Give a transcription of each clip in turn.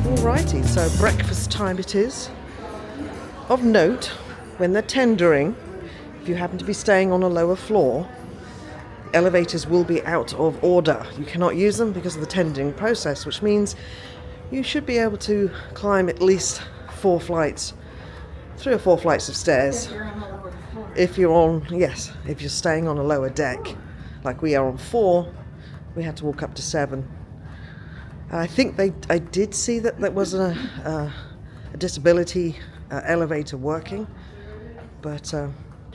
Alrighty, so breakfast time it is. Of note, when they're tendering, if you happen to be staying on a lower floor, elevators will be out of order. You cannot use them because of the tendering process, which means you should be able to climb at least 3 or 4 flights of stairs. If you're staying on a lower deck, like we are on 4, we had to walk up to 7. I think I did see that there was a disability elevator working, but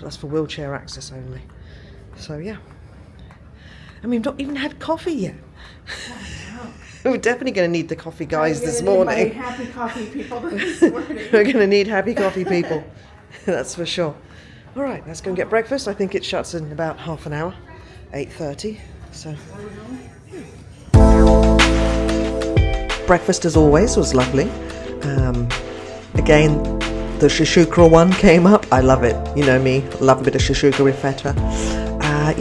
that's for wheelchair access only. So yeah. I mean, we've not even had coffee yet. We're definitely going to need the coffee guys this morning. Happy coffee people this morning. We're going to need happy coffee people. That's for sure. All right, let's go and get breakfast. I think it shuts in about half an hour, 8:30. So. Breakfast, as always, was lovely. Again, the shishukra one came up. I love it. You know me, love a bit of shishukra with feta.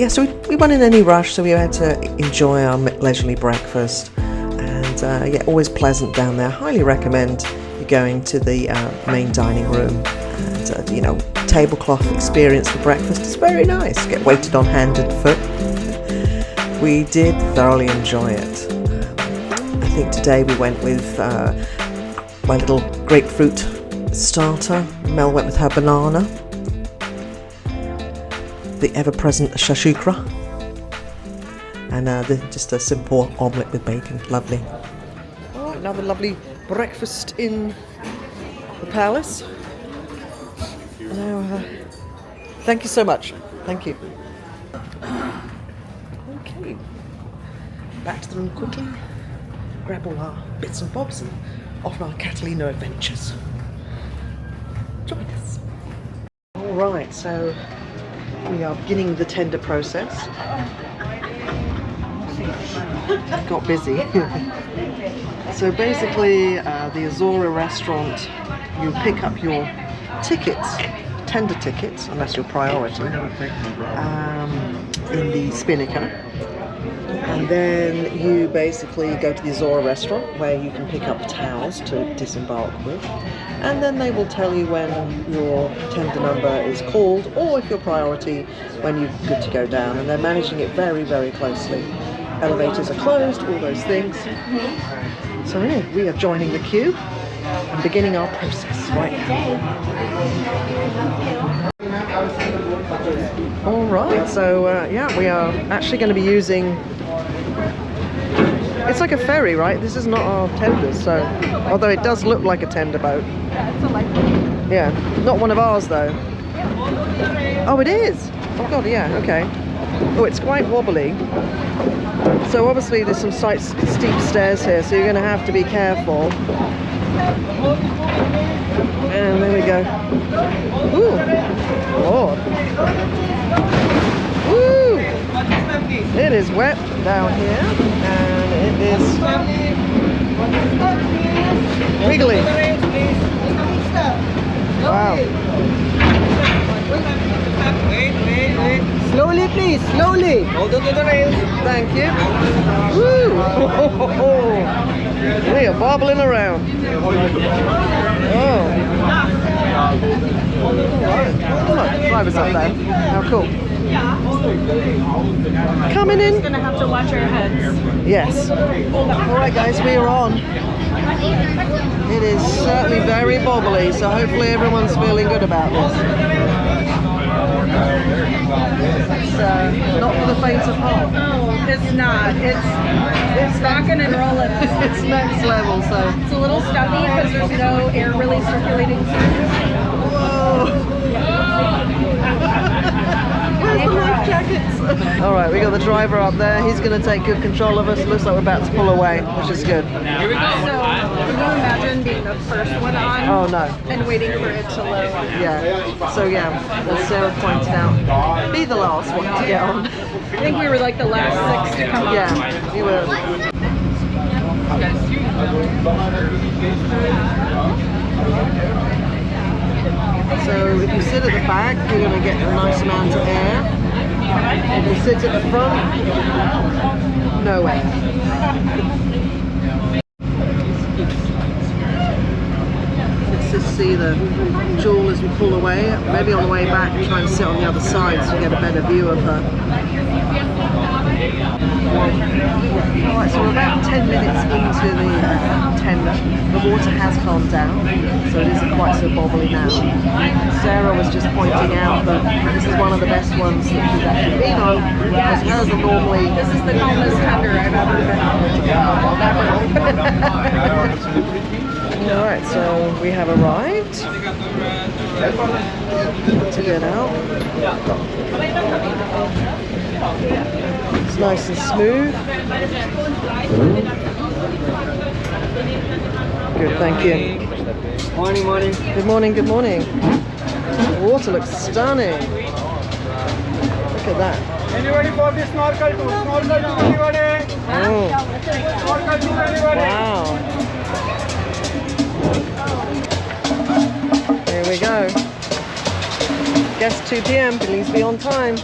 So we weren't in any rush, so we had to enjoy our leisurely breakfast. And always pleasant down there. Highly recommend you going to the main dining room. And tablecloth experience for breakfast is very nice. Get waited on hand and foot. We did thoroughly enjoy it. I think today we went with my little grapefruit starter. Mel went with her banana. The ever-present shashukra. And just a simple omelette with bacon. Lovely. Oh, another lovely breakfast in the palace. Now, thank you so much. Thank you. Okay. Back to the room quickly. Grab all our bits and bobs and off on our Catalina adventures. Join us. Alright, so we are beginning the tender process. Got busy. So basically, the Azora restaurant, you pick up your tickets, tender tickets, unless you're priority, in the Spinnaker. And then you basically go to the Azora restaurant where you can pick up towels to disembark with. And then they will tell you when your tender number is called, or if you're priority, when you're good to go down. And they're managing it very, very closely. Elevators are closed, all those things. So yeah, we are joining the queue and beginning our process right now. Alright, so we are actually going to be using, it's like a ferry, right? This is not our tender, so, although it does look like a tender boat. Yeah, it's a light boat. Yeah, not one of ours though. Oh, it is? Oh god, yeah, okay. Oh, it's quite wobbly. So obviously there's some steep stairs here, so you're going to have to be careful. And there we go. Ooh, Lord. Woo! It is wet down here, and it is wiggly. Wow. Slowly, please, slowly. Hold on to the rails. Thank you. Woo! We are bobbling around. Oh. Alright, the driver's up there. How cool. Coming in. We're gonna have to watch our heads. Yes. Alright guys, we are on. It is certainly very bobbly, so hopefully everyone's feeling good about this. It's not for the faint of heart. No, it's not. It's rocking and rolling. It's next level, so. It's a little stuffy because there's no air really circulating through. Whoa! Where's the life jackets? Alright, we got the driver up there. He's going to take good control of us. It looks like we're about to pull away, which is good. Here we go. So, can you imagine being the first one on? Oh no. And waiting for it to load? Yeah. So yeah, as Sarah pointed out, be the last one to get on. I think we were like the last 6 to come on. Yeah, we were. So if you sit at the back, you're going to get a nice amount of air. If you sit at the front, no air. Let's just see the jewel as we pull away. Maybe on the way back, try and sit on the other side so you get a better view of her. Alright, so we're about 10 minutes into the tender. The water has calmed down, so it isn't quite so bobbly now. Sarah was just pointing out that this is one of the best ones that she's actually been on, because hers are normally... This is the calmest tender I've ever been on. Alright, so we have arrived. To get out. It's nice and smooth. Good, thank you. Morning, morning. Good morning, good morning. The water looks stunning. Look at that. Anybody for the snorkel too? Snorkel too, anybody? Oh, Snorkel too, anybody? wow. Here we go. Guess 2 p.m. Please be on time.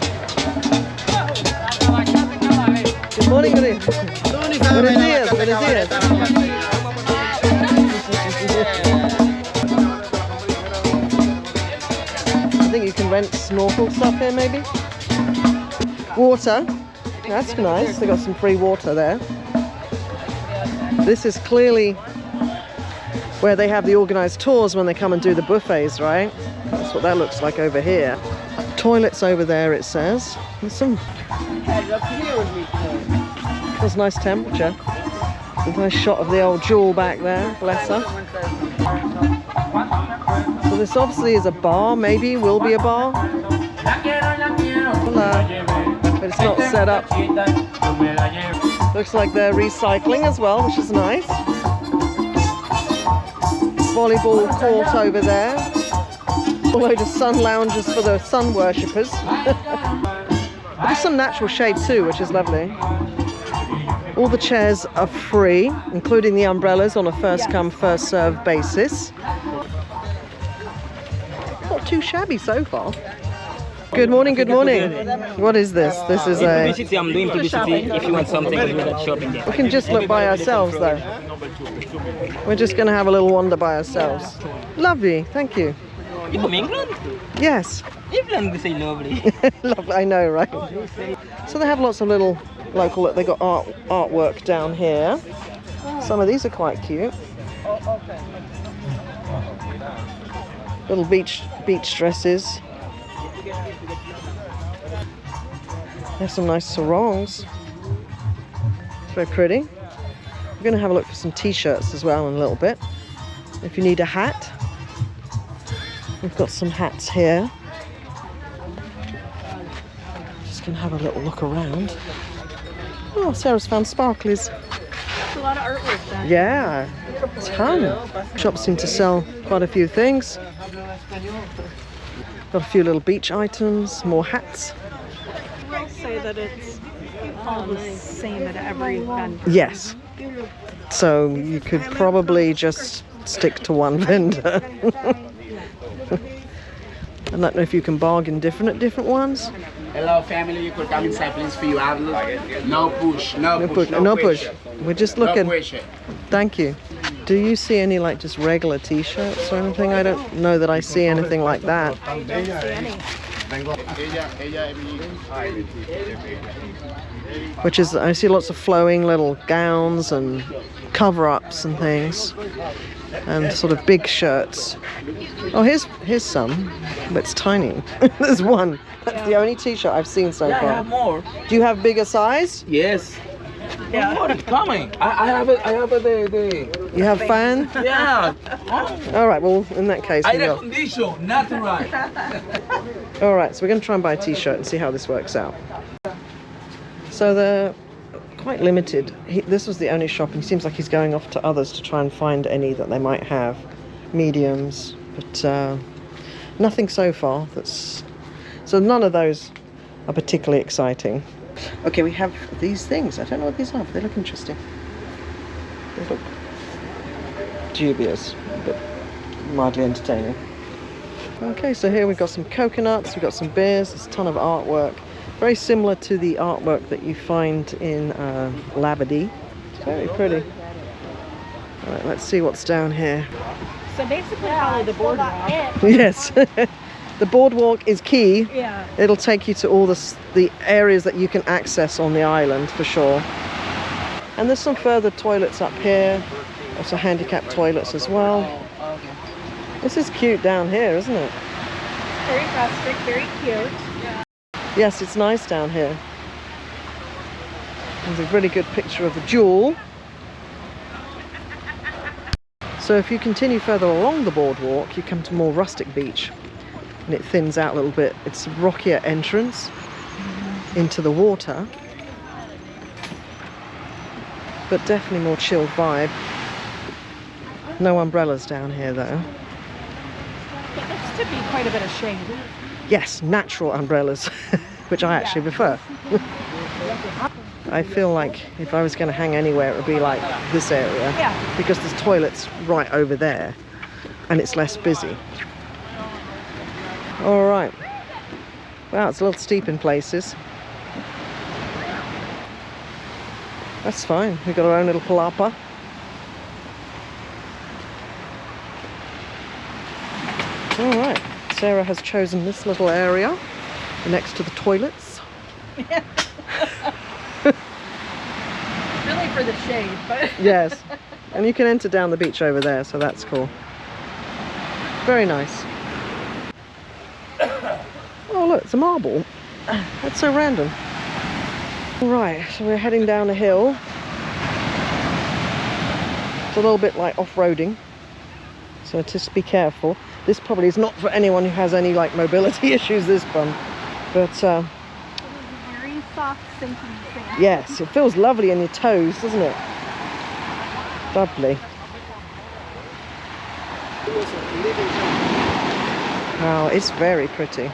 Good morning, good evening. Buenos días, buenos días. I think you can rent snorkel stuff here, maybe. Water. That's nice. They got some free water there. This is clearly where they have the organised tours when they come and do the buffets, right? That's what that looks like over here. Toilets over there, it says. There's some... There's nice temperature. A nice shot of the old jewel back there, bless her. So this obviously is a bar, maybe will be a bar. But it's not set up. Looks like they're recycling as well, which is nice. Volleyball court over there. A load of sun lounges for the sun worshippers. There's some natural shade too, which is lovely. All the chairs are free, including the umbrellas on a first come, first served basis. Not too shabby so far. Good morning, good morning. What is this? This is a... Publicity, I'm doing publicity if you want something to do that shopping. We can just look by ourselves though. We're just going to have a little wander by ourselves. Lovely, thank you. You from England? Yes. England, they say lovely. Lovely, I know, right? So they have lots of little local, they got artwork down here. Some of these are quite cute. Little beach dresses. There's some nice sarongs. It's very pretty. We're going to have a look for some t-shirts as well in a little bit. If you need a hat, we've got some hats here. Just going to have a little look around. Oh, Sarah's found sparklies. There's a lot of artwork there. Yeah, a ton. Shops seem to sell quite a few things. Got a few little beach items, more hats. I will say that it's all the same at every vendor. Yes. So you could probably just stick to one vendor. I don't know if you can bargain different at different ones. Hello family, you could come inside please for you. No push, no push. We're just looking. No push. Thank you. Do you see any like just regular t-shirts or anything? I don't know that I see anything like that. I don't see any. Which is, I see lots of flowing little gowns and cover-ups and things. And sort of big shirts. Oh, here's some, but it's tiny. There's one. That's the only t-shirt I've seen so Yeah, I far. have more. Do you have bigger size? Yes. Yeah. More is coming. I have the You have fan? yeah. All right, well, in that case, we Aire will. condition, natural. All right, so we're going to try and buy a t-shirt and see how this works out. So they're quite limited. This was the only shop, and it seems like he's going off to others to try and find any that they might have. Mediums, but nothing so far that's... So none of those are particularly exciting. Okay, we have these things. I don't know what these are, but they look interesting. They look dubious, but mildly entertaining. Okay, so here we've got some coconuts, we've got some beers, there's a ton of artwork. Very similar to the artwork that you find in Labadee. It's very pretty. All right, let's see what's down here. So basically follow the boardwalk. Yes, the boardwalk is key. Yeah. It'll take you to all the areas that you can access on the island for sure. And there's some further toilets up here, also handicapped toilets as well. This is cute down here, isn't it? Very rustic, very cute. Yes, it's nice down here. There's a really good picture of the Jewel. So if you continue further along the boardwalk, you come to more rustic beach, and it thins out a little bit. It's a rockier entrance into the water, but definitely more chilled vibe. No umbrellas down here though. It looks to be quite a bit of shade. Yes, natural umbrellas, which I actually prefer. I feel like if I was going to hang anywhere, it would be like this area. Yeah. Because there's toilets right over there, and it's less busy. All right. Wow, it's a little steep in places. That's fine. We've got our own little palapa. All right. Sarah has chosen this little area next to the toilets. Really for the shade, but Yes. And you can enter down the beach over there, so that's cool. Very nice. Oh look, it's a marble. That's so random. Right, so we're heading down a hill. It's a little bit like off-roading, so just be careful. This probably is not for anyone who has any like mobility issues, this one. But very soft, sinking sand. yes, it feels lovely in your toes, doesn't it? Lovely. Wow, it's very pretty.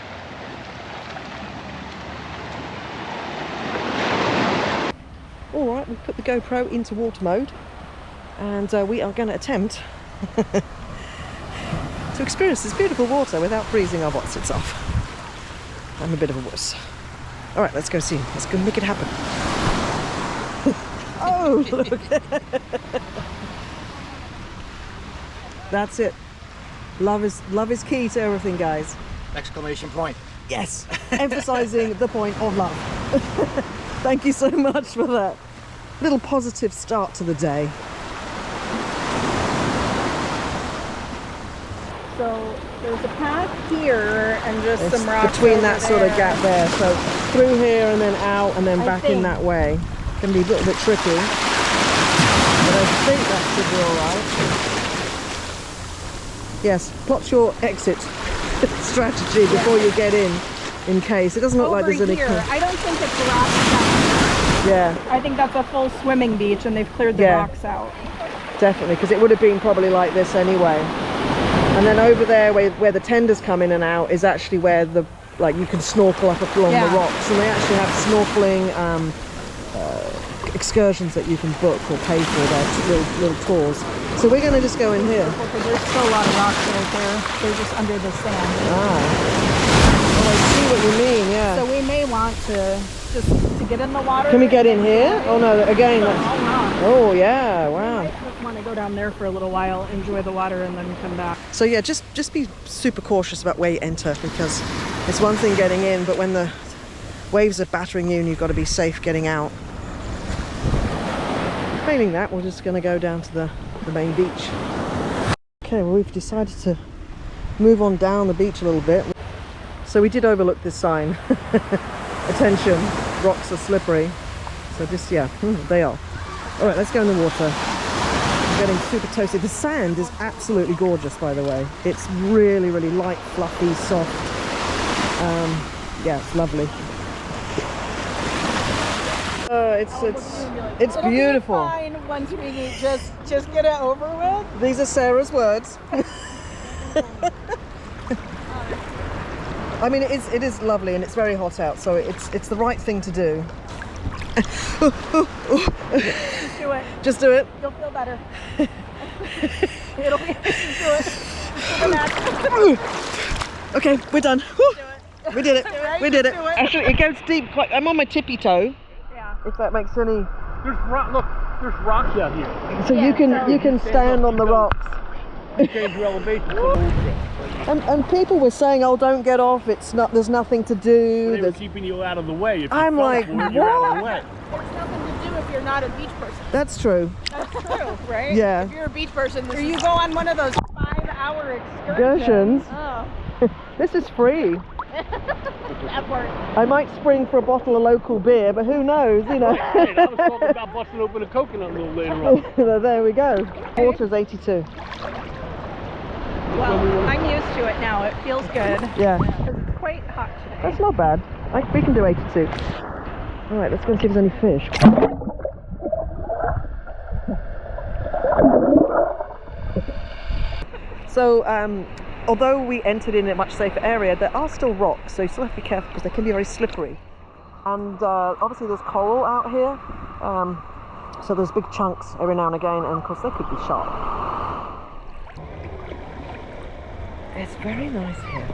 All right, we've put the GoPro into water mode, and we are going to attempt to experience this beautiful water without freezing our botsits off. I'm a bit of a wuss. All right, let's go see. Let's go make it happen. Oh, look. That's it. Love is key to everything, guys. Exclamation point. Yes, emphasizing the point of love. Thank you so much for that. Little positive start to the day. So there's a path here and just It's some rocks between over that sort of there. gap there. So through here and then out and then I back in think. that way. Can be a little bit tricky, but I think that should be all right. Yes, plot your exit strategy before you get in case. It doesn't look like Over there's any. here, I don't think it's rocks out. Yeah, I think that's a full swimming beach and they've cleared the Yeah. rocks out. definitely, because it would have been probably like this anyway. And then over there where the tenders come in and out is actually where you can snorkel up along Yeah. the rocks, and they actually have snorkeling excursions that you can book or pay for there, little tours. So we're going to just go in here. Because there's still a lot of rocks right there. They're just under the sand. Ah. Oh, I see what you mean, yeah. So we may want to just to get in the water. Can we get in here? Oh no, again. All wrong. Oh yeah, wow. Just want to go down there for a little while, enjoy the water, and then come back. So yeah, just be super cautious about where you enter, because it's one thing getting in, but when the waves are battering you and you've got to be safe getting out. Failing that, we're just going to go down to the main beach. Okay, well we've decided to move on down the beach a little bit. So we did overlook this sign. Attention, rocks are slippery. So just, yeah, they are. All right, let's go in the water. I'm getting super toasty. The sand is absolutely gorgeous, by the way. It's really, really light, fluffy, soft. Yeah, it's lovely. It's beautiful. It'll be fine once we just get it over with. These are Sarah's words. I mean, it is lovely, and it's very hot out, so it's the right thing to do. Just do it. Just do it. You'll feel better. It'll be. Okay, we're done. We did it. We did it. Actually, it goes deep. Quite. I'm on my tippy toe. Yeah. If that makes any. There's look, there's rocks out here. So you can stand on the rocks. You change your elevation to a little bit. And people were saying, "Oh, don't get off. It's not. There's nothing to do." They were keeping you out of the way. If you I'm fell like, for it, you're out of the way. There's nothing to do if you're not a beach person. That's true. That's true, right? Yeah. If you're a beach person, or you go on one of those 5-hour excursions. Excursions. Oh, This is free. that part. I might spring for a bottle of local beer, but who knows, you know. Right, I was talking about busting open a coconut a little later on. There we go. Water's 82. Well, I'm used to it now. It feels good. Yeah. It's quite hot today. That's not bad. We can do 82. All right, let's go and see if there's any fish. So, although we entered in a much safer area, there are still rocks, so you still have to be careful because they can be very slippery. And obviously there's coral out here, so there's big chunks every now and again, and of course they could be sharp. It's very nice here.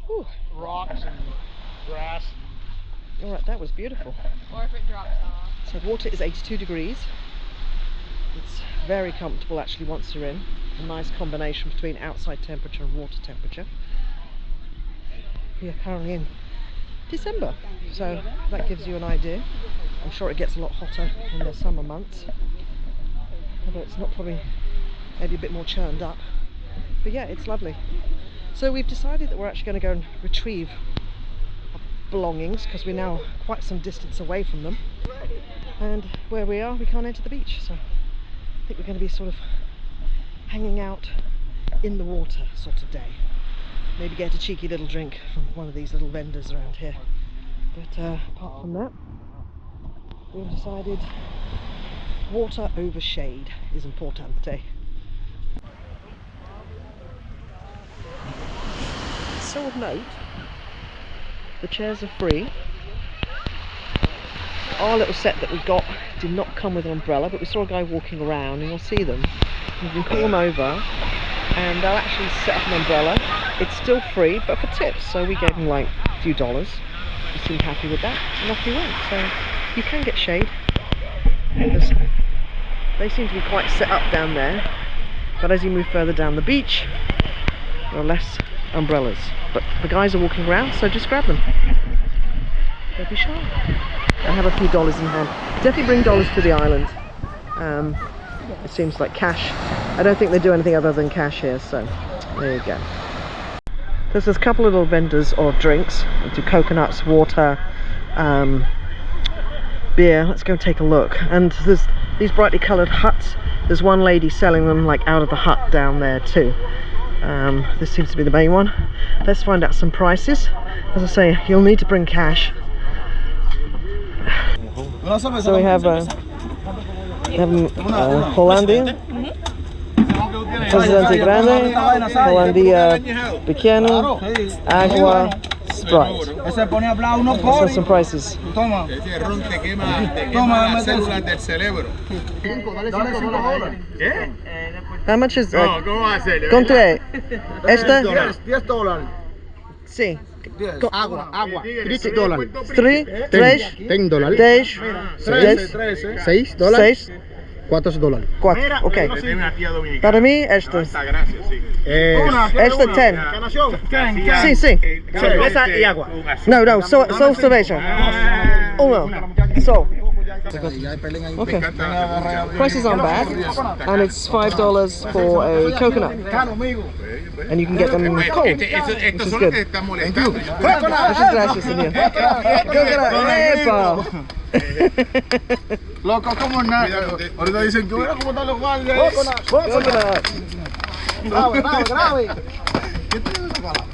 Whew. Rocks and grass. All right, that was beautiful. Or if it drops off. So water is 82 degrees. It's very comfortable actually once you're in. A nice combination between outside temperature and water temperature. We are currently in December, so that gives you an idea. I'm sure it gets a lot hotter in the summer months, although it's not probably maybe a bit more churned up. But yeah, it's lovely. So we've decided that we're actually going to go and retrieve our belongings because we're now quite some distance away from them, and where we are we can't enter the beach, so I think we're going to be sort of hanging out in the water sort of day. Maybe get a cheeky little drink from one of these little vendors around here. But apart from that, we've decided water over shade is importante. So of note, the chairs are free. Our little set that we got did not come with an umbrella, but we saw a guy walking around, and you'll see them. You can call them over and they'll actually set up an umbrella. It's still free, but for tips, so we gave him like a few dollars. He seemed happy with that, and off he went. So you can get shade, because they seem to be quite set up down there, but as you move further down the beach there are less umbrellas. But the guys are walking around, so just grab them. Don't be shy. And have a few dollars in hand. Definitely bring dollars to the island. It seems like cash. I don't think they do anything other than cash here, so there you go. There's a couple of little vendors of drinks. They do coconuts, water, beer. Let's go and take a look. And there's these brightly coloured huts. There's one lady selling them like out of the hut down there too. This seems to be the main one. Let's find out some prices. As I say, you'll need to bring cash. So we have Hollandia, Presidente Grande, Hollandia Pequeno, Agua, Sprite. Let's have some prices. How much is ¿Cuánto es? Esta? $10. Sí. Agua. $3. $3, $10. $6. $4. 4, ok. Para mí, esto. Este 10. Sí, sí. Cerveza y agua. No, so cerveza. Uno. So. Okay. Prices aren't bad, and it's $5 for a coconut, and you can get them cold, which is good. Thank you. Muchas gracias, señor. Coconut. Epa. Loco como nada. Ahorita dicen que mira cómo están los guardias. Coconut. Grave. ¿Qué tiene esa palabra?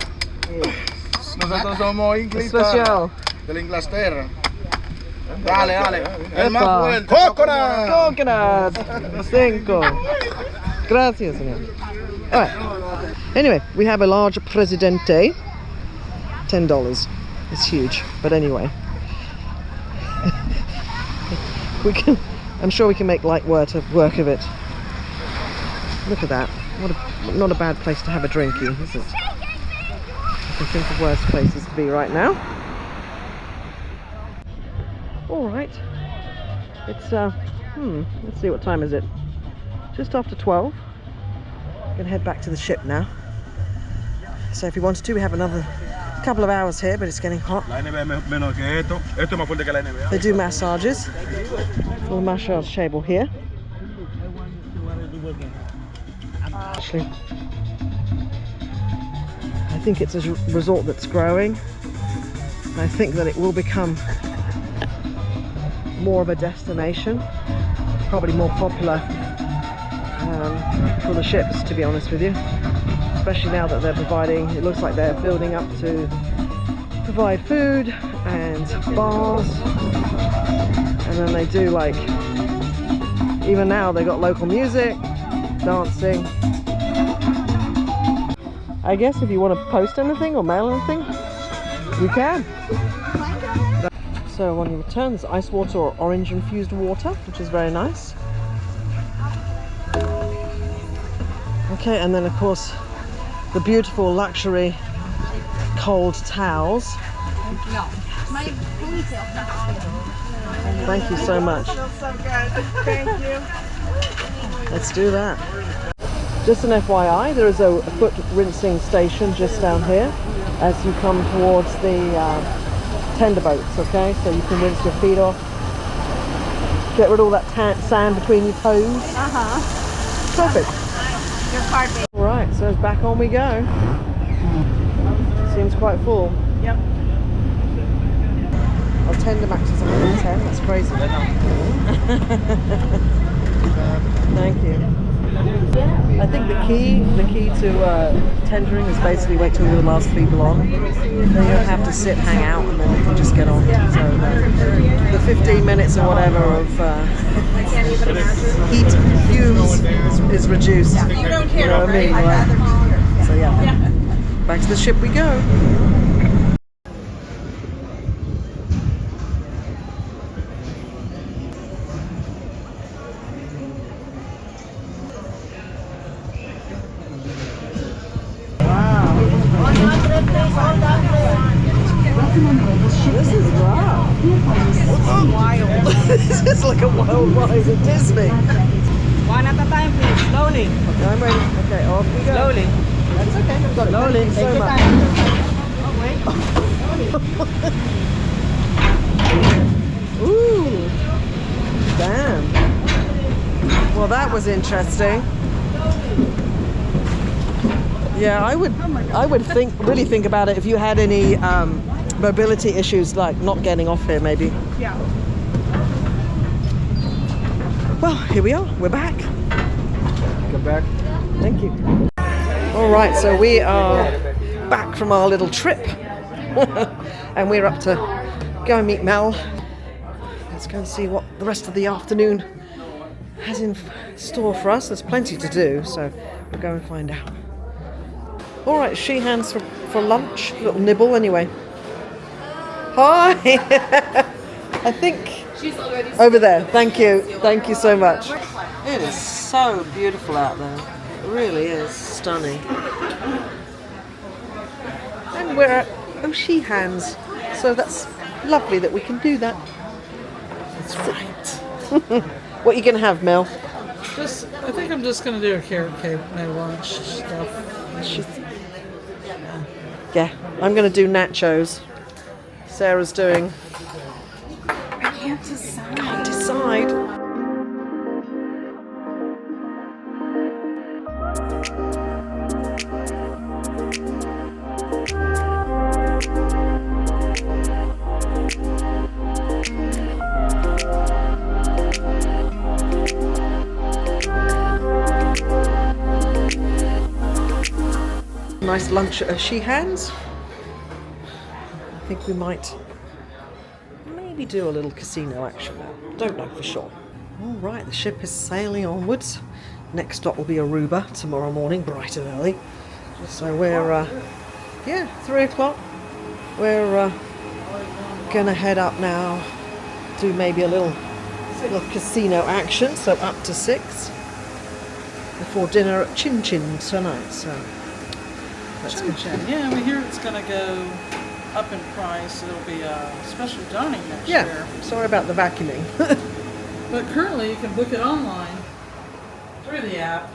Nosotros somos ingleses Especial. de la Inglaterra. Dale. El más fuerte. Coconut. 5. Gracias, señor. All right. Anyway, we have a large Presidente. $10. It's huge, but anyway. I'm sure we can make light work of it. Look at that. What a, not a bad place to have a drinky, is it? I can think of worse places to be right now. Alright. It's, let's see, what time is it? Just after 12. I'm going to head back to the ship now. So if you wanted to, we have another couple of hours here, but it's getting hot. They do massages. Little massage table here. Actually, I think it's a resort that's growing. I think that it will become more of a destination, probably more popular for the ships, to be honest with you. Especially now that they're providing, it looks like they're building up to provide food and bars, and then they do, like, even now they got local music, dancing. I guess if you want to post anything or mail anything, you can. So when you return, there's ice water or orange infused water, which is very nice. Okay, and then of course the beautiful luxury cold towels. Thank you so much. Thank you. Let's do that. Just an FYI, there is a foot rinsing station just down here as you come towards the tender boats, okay? So you can rinse your feet off, get rid of all that sand between your toes. Perfect. Right, so back on we go. Seems quite full. Yep. Our tender max is 110, that's crazy. Thank you. I think the key to tendering is basically wait till the last people on. Then you don't have to sit, hang out, and then you can just get on. So the 15 minutes or whatever of heat fumes is reduced. You know what I mean, right? So yeah, back to the ship we go. This is wow. Wild. This is like a wild ride at Disney. One at a time, please. Slowly. Okay, I'm ready. Okay, off we go. Slowly. That's okay. I've got it. Thank you so much. Ooh. Damn. Well, that was interesting. Yeah, I would really think about it if you had any mobility issues, like not getting off here, maybe. Yeah. Well, here we are. We're back. Come back. Thank you. All right, so we are back from our little trip, and we're up to go and meet Mel. Let's go and see what the rest of the afternoon has in store for us. There's plenty to do, so we'll go and find out. All right, she hands for lunch. A little nibble, anyway. Hi. I think She's already over there. Thank you. Thank you so much. It is so beautiful out there. It really is stunning. And we're at she hands, so that's lovely that we can do that. That's right. What are you gonna have, Mel? I think I'm just gonna do a carrot cake, my lunch stuff. Yeah, I'm gonna do nachos. Sarah's doing. I can't decide. Can't decide. Nice lunch at She Hands. I think we might maybe do a little casino action now. Don't know for sure. All right, the ship is sailing onwards. Next stop will be Aruba tomorrow morning, bright and early. So we're 3 o'clock. We're gonna head up now, do maybe a little Little casino action, so up to 6. Before dinner at Chin Chin tonight, so let's go. Chin. Yeah, we hear it's gonna go up in price. It'll be a special dining next Yeah, year. sorry about the vacuuming. But currently you can book it online through the app.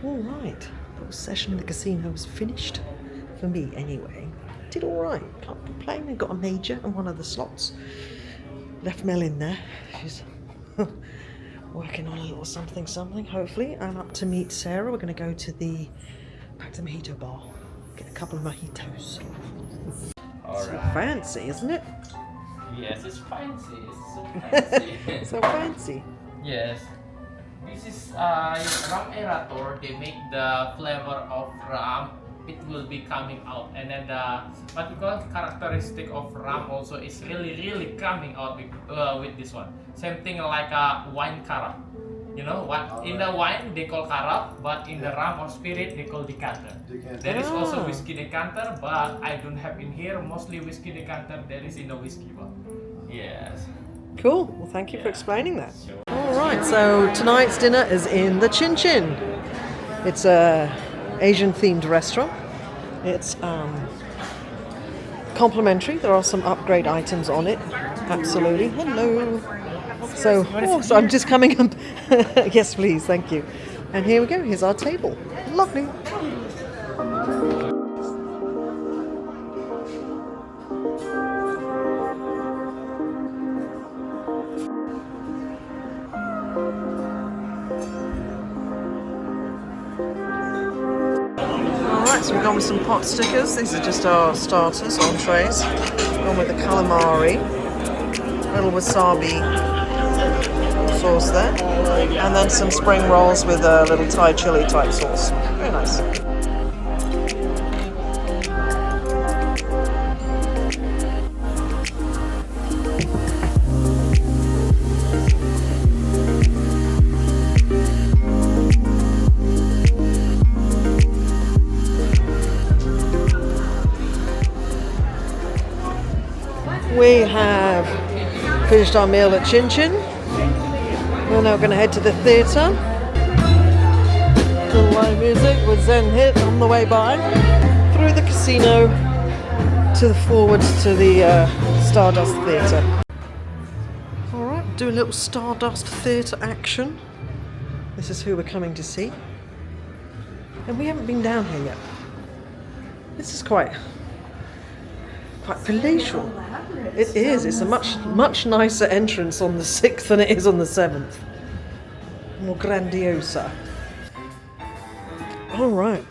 All right, little session in the casino was finished, for me anyway. Did all right, can't complain. I got a major on one of the slots. Left Mel in there. She's working on a little something. Hopefully, I'm up to meet Sarah. We're going to go to the mojito bar, get a couple of mojitos. So fancy, isn't it? Yes, it's fancy. It's so fancy. So fancy. Yes. This is rum aerator. They make the flavor of rum. It will be coming out, and then the what we call characteristic of rum also is really coming out with this one. Same thing like a wine carap. You know what? In the wine they call carap, but in the rum or spirit they call decanter. There is also whiskey decanter, but I don't have in here. Mostly whiskey decanter there is in the whiskey bar. Yes. Cool. Well, thank you for explaining that. All right. So tonight's dinner is in the Chin Chin. It's a Asian-themed restaurant. It's complimentary. There are some upgrade items on it. Absolutely. Hello. So I'm just coming up. Yes, please. Thank you. And here we go. Here's our table. Lovely. So we've gone with some pot stickers. These are just our starters, entrees. Gone with the calamari, a little wasabi sauce there, and then some spring rolls with a little Thai chili type sauce. Very nice. We have finished our meal at Chin Chin. We're now going to head to the theatre. Little live music with Zen hit on the way by. Through the casino forwards to the Stardust Theatre. Alright, do a little Stardust Theatre action. This is who we're coming to see. And we haven't been down here yet. This is quite palatial. It is. It's a much nicer entrance on the 6th than it is on the 7th. More grandiosa. All right.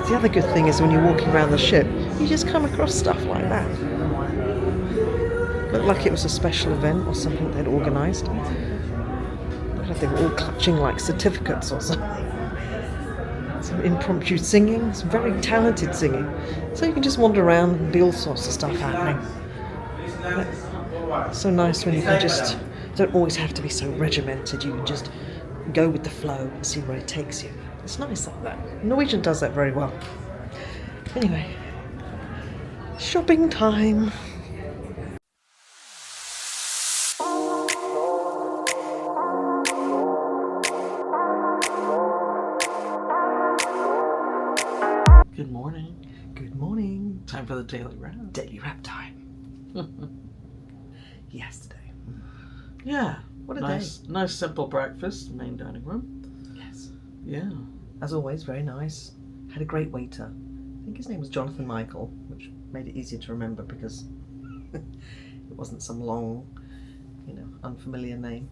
The other good thing is when you're walking around the ship, you just come across stuff like that. Looked like it was a special event or something they'd organised. Looked like they were all clutching like certificates or something. Some impromptu singing, some very talented singing. So you can just wander around and be all sorts of stuff happening. It's so nice when you can just, don't always have to be so regimented, you can just go with the flow and see where it takes you. It's nice like that. Norwegian does that very well. Anyway, shopping time. Good morning. Good morning. Time for the daily wrap. Daily wrap time. Yesterday. Yeah. What a nice, simple breakfast, main dining room. Yes. Yeah. As always, very nice. Had a great waiter. I think his name was Jonathan Michael, which made it easier to remember because it wasn't some long, unfamiliar name.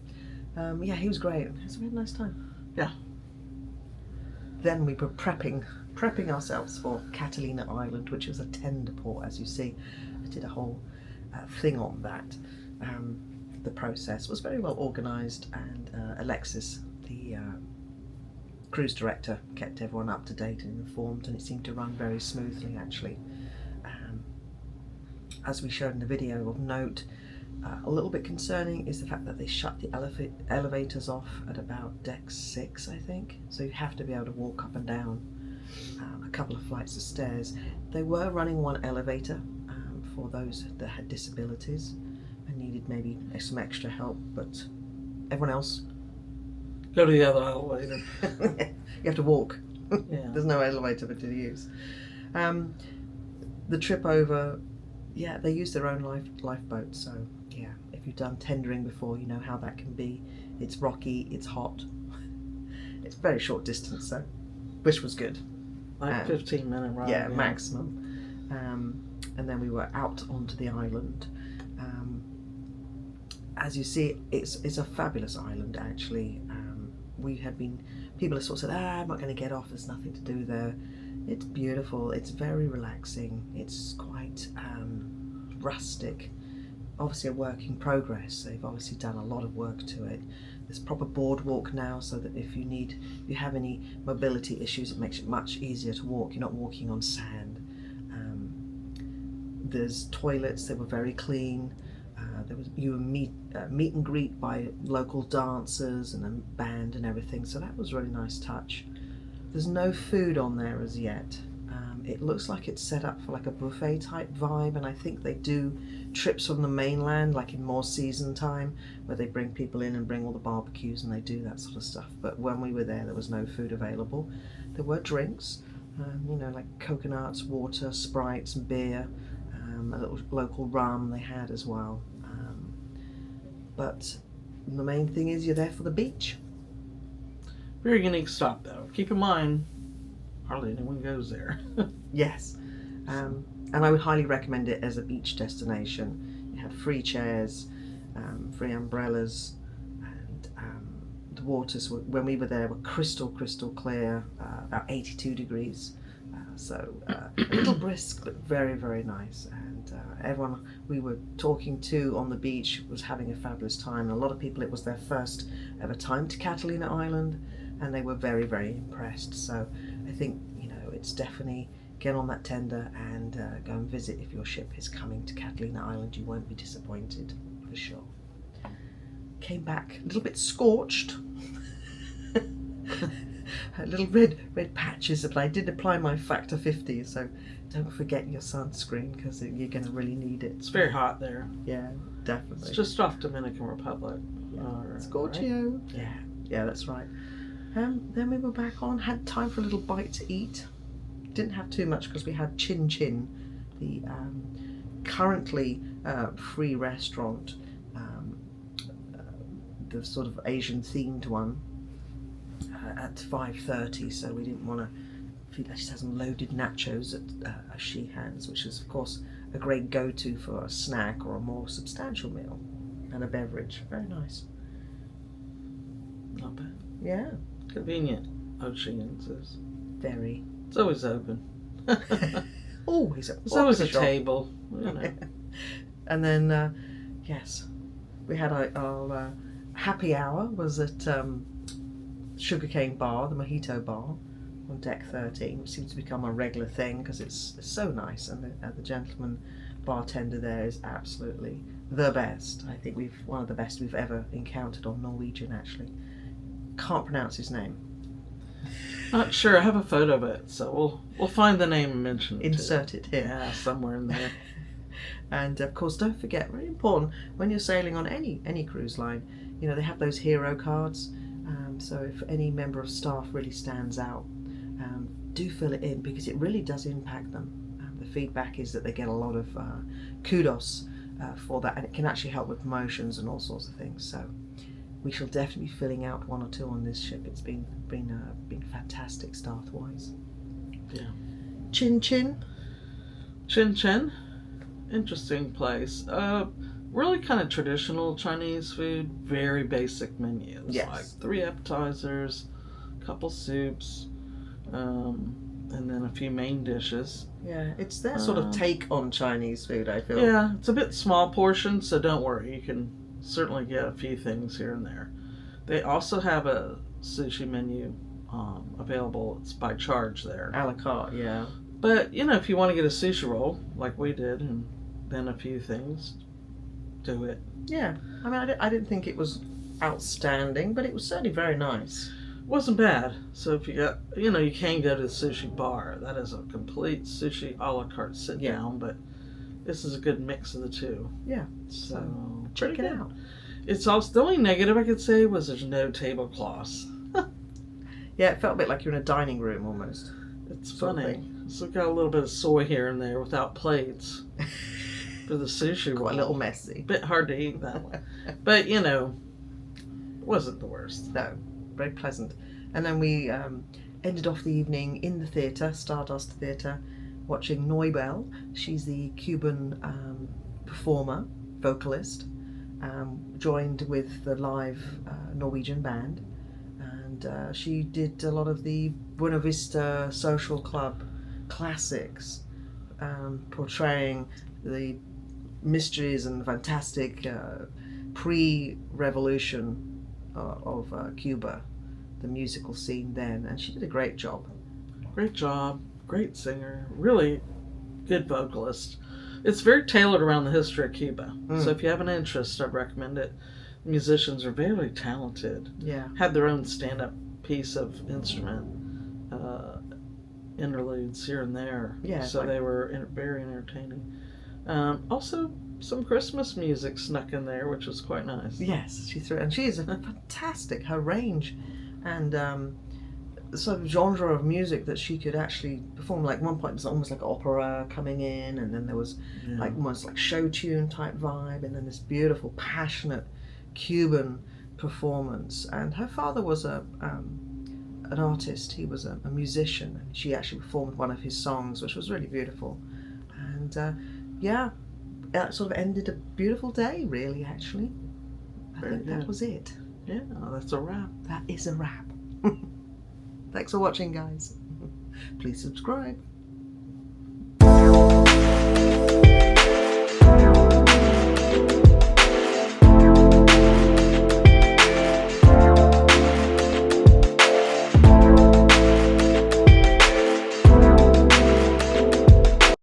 Yeah, he was great. So we had a nice time. Yeah. Then we were prepping ourselves for Catalina Island, which was a tender port, as you see. I did a whole thing on that. the process was very well organised, and Alexis, the cruise director, kept everyone up to date and informed, and it seemed to run very smoothly actually. As we showed in the video, of note, a little bit concerning is the fact that they shut the elevators off at about deck 6, I think, so you have to be able to walk up and down a couple of flights of stairs. They were running one elevator for those that had disabilities and needed maybe some extra help, but everyone else Go to the other elevator. you have to walk. Yeah. There's no elevator to use. The trip over, yeah, they use their own lifeboat, so yeah, if you've done tendering before, you know how that can be. It's rocky, it's hot. It's a very short distance though, which was good. Like 15-minute ride. Yeah, maximum. And then we were out onto the island. As you see, it's a fabulous island actually. We had been, people have sort of said, I'm not going to get off, there's nothing to do there. It's beautiful, it's very relaxing, it's quite rustic. Obviously a work in progress, they've obviously done a lot of work to it. There's proper boardwalk now, so that if you have any mobility issues, it makes it much easier to walk. You're not walking on sand. There's toilets, they were very clean. You were meet and greet by local dancers and a band and everything, so that was a really nice touch. There's no food on there as yet. It looks like it's set up for like a buffet type vibe, and I think they do trips from the mainland, like in more season time, where they bring people in and bring all the barbecues and they do that sort of stuff. But when we were there was no food available. There were drinks, you know, like coconuts, water, Sprites and beer, a little local rum they had as well. But the main thing is you're there for the beach. Very unique stop though. Keep in mind, hardly anyone goes there. Yes, and I would highly recommend it as a beach destination. You had free chairs, free umbrellas, and the waters were, when we were there, were crystal clear, about 82 degrees. So a little brisk, but very, very nice. And everyone we were talking to on the beach was having a fabulous time. And a lot of people, it was their first ever time to Catalina Island, and they were very, very impressed. So I think, you know, it's definitely get on that tender and go and visit. If your ship is coming to Catalina Island, you won't be disappointed, for sure. Came back a little bit scorched. Little red patches, but I did apply my factor 50, so don't forget your sunscreen, because you're going to really need it. It's very hot there. Yeah, definitely. It's just off Dominican Republic. Scorchio. Right? Yeah, that's right. Then we were back on, had time for a little bite to eat. Didn't have too much because we had Chin Chin, the currently free restaurant, the sort of Asian themed one, at 5:30, so we didn't want to feed. She has some loaded nachos at She Hands, which is of course a great go-to for a snack or a more substantial meal, and a beverage. Very nice. Not bad. Yeah. Convenient. Oceans is. Very. It's always open. Always. There's always a table. You know. And then, yes, we had our happy hour was at Sugarcane Bar, the Mojito Bar, on deck 13, which seems to become a regular thing because it's so nice, and the gentleman bartender there is absolutely the best. I think one of the best we've ever encountered on Norwegian, actually. Can't pronounce his name. Not sure. I have a photo of it, so we'll find the name and mention it. Insert it here. Yeah, somewhere in there. And of course, don't forget, very important, when you're sailing on any cruise line, you know, they have those hero cards. So if any member of staff really stands out, do fill it in, because it really does impact them. The feedback is that they get a lot of kudos for that, and it can actually help with promotions and all sorts of things. So we shall definitely be filling out one or two on this ship. It's been fantastic staff-wise. Yeah. Chin Chin. Chin Chin. Interesting place. Really kind of traditional Chinese food. Very basic menus. Yes. Like 3 appetizers, couple soups. and then a few main dishes. Yeah, it's their sort of take on Chinese food, I feel. Yeah, it's a bit small portion, so don't worry. You can certainly get a few things here and there. They also have a sushi menu available. It's by charge there. A la carte, yeah. But, you know, if you want to get a sushi roll, like we did, and then a few things, do it. Yeah, I mean, I didn't think it was outstanding, but it was certainly very nice. It wasn't bad. So if you got, you know, you can go to the sushi bar. That is a complete sushi a la carte sit down, but this is a good mix of the two. Yeah, so check it out. It's also, the only negative I could say was there's no tablecloths. Yeah, it felt a bit like you're in a dining room almost. It's funny. So got a little bit of soy here and there without plates for the sushi roll. Quite a little messy. Bit hard to eat that way. But, you know, it wasn't the worst. No, very pleasant. And then we ended off the evening in the theatre, Stardust Theatre, watching Noibel. She's the Cuban performer, vocalist, joined with the live Norwegian band. And she did a lot of the Buena Vista Social Club classics, portraying the mysteries and fantastic pre-revolution of Cuba, the musical scene then, and she did a great job. Great job, great singer, really good vocalist. It's very tailored around the history of Cuba, so if you have an interest, I'd recommend it. The musicians are very talented. Yeah. Had their own stand-up piece of instrument interludes here and there. Yeah, so they were very entertaining. Also, some Christmas music snuck in there, which was quite nice. Yes, she threw it, and she is a fantastic. Her range and the sort of genre of music that she could actually perform. Like one point, it was almost like opera coming in, and then there was like almost like show tune type vibe, and then this beautiful, passionate Cuban performance. And her father was an artist. He was a musician, and she actually performed one of his songs, which was really beautiful. And that sort of ended a beautiful day, really. Actually, I think that was it. Yeah, that's a wrap. That is a wrap. Thanks for watching, guys. Please subscribe.